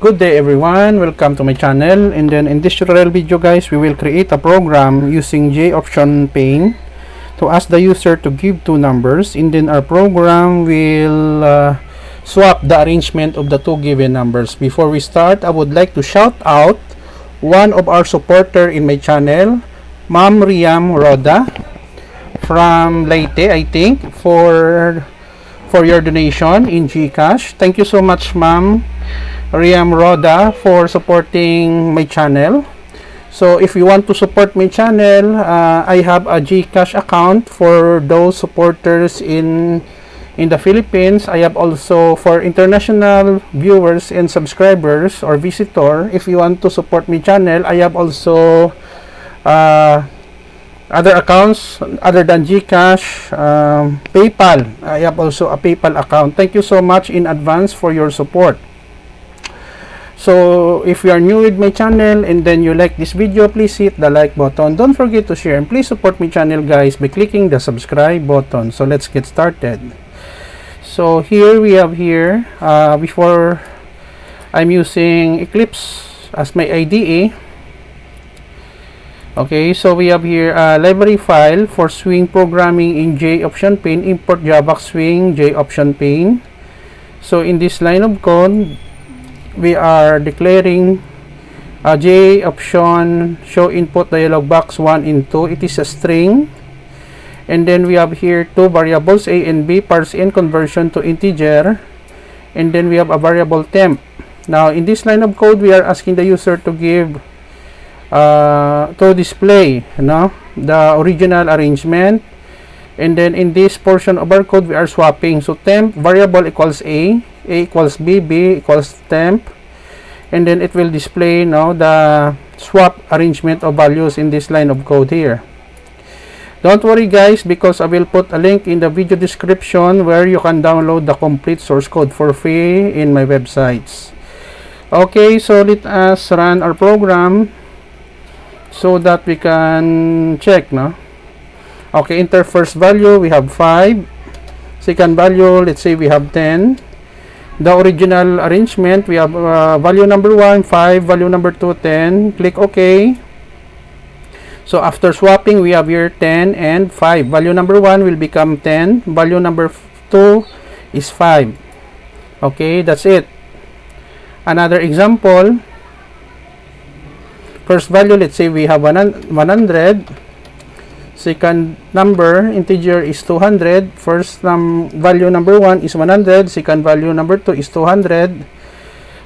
Good day everyone, welcome to my channel. And then in this tutorial video guys, we will create a program using JOptionPane to ask the user to give two numbers, and then our program will swap the arrangement of the two given numbers. Before we start, I would like to shout out one of our supporter in my channel, Ma'am Riam Roda from Leyte, I think, for your donation in GCash. Thank you so much, Ma'am Riam Roda, for supporting my channel. So if you want to support my channel, I have a GCash account for those supporters in the Philippines. I have also for international viewers and subscribers or visitor. If you want to support my channel, I have also other accounts other than GCash, PayPal. I have also a PayPal account. Thank you so much in advance for your support. So if you are new with my channel and then you like this video, please hit the like button. Don't forget to share, and please support my channel guys by clicking the subscribe button. So let's get started. So here we have before I'm using Eclipse as my IDE. Okay, so we have here a library file for swing programming in JOptionPane. Import Java swing JOptionPane. So in this line of code, we are declaring JOption show input dialog box 1 and 2. It is a string, and then we have here two variables a and b, parse in conversion to integer, and then we have a variable temp. Now in this line of code, we are asking the user to give to display the original arrangement, and then in this portion of our code we are swapping. So temp variable equals a equals b equals temp, and then it will display now the swap arrangement of values in this line of code here. Don't worry guys, because I will put a link in the video description where you can download the complete source code for free in my websites. Okay, so let us run our program so that we can check. Okay, enter first value, we have 5. Second value, let's say we have 10. The original arrangement, we have value number 1 5, value number 2 10. Click OK. So after swapping, we have here 10 and 5. Value number 1 will become 10, value number 2 is 5. Okay, that's it. Another example, first value, let's say we have 100. Second number integer is 200. First value number 1 is 100. Second value number 2 is 200.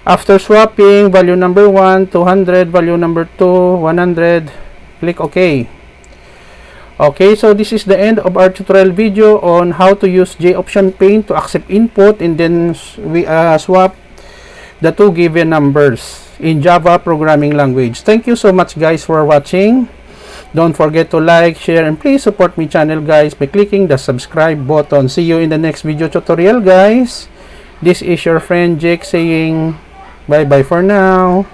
After swapping, value number 1 200, value number 2 100. Click OK. Okay, so this is the end of our tutorial video on how to use JOptionPane to accept input, and then we swap the two given numbers in Java programming language. Thank you so much guys for watching. Don't forget to like, share, and please support my channel guys by clicking the subscribe button. See you in the next video tutorial guys. This is your friend Jake saying bye bye for now.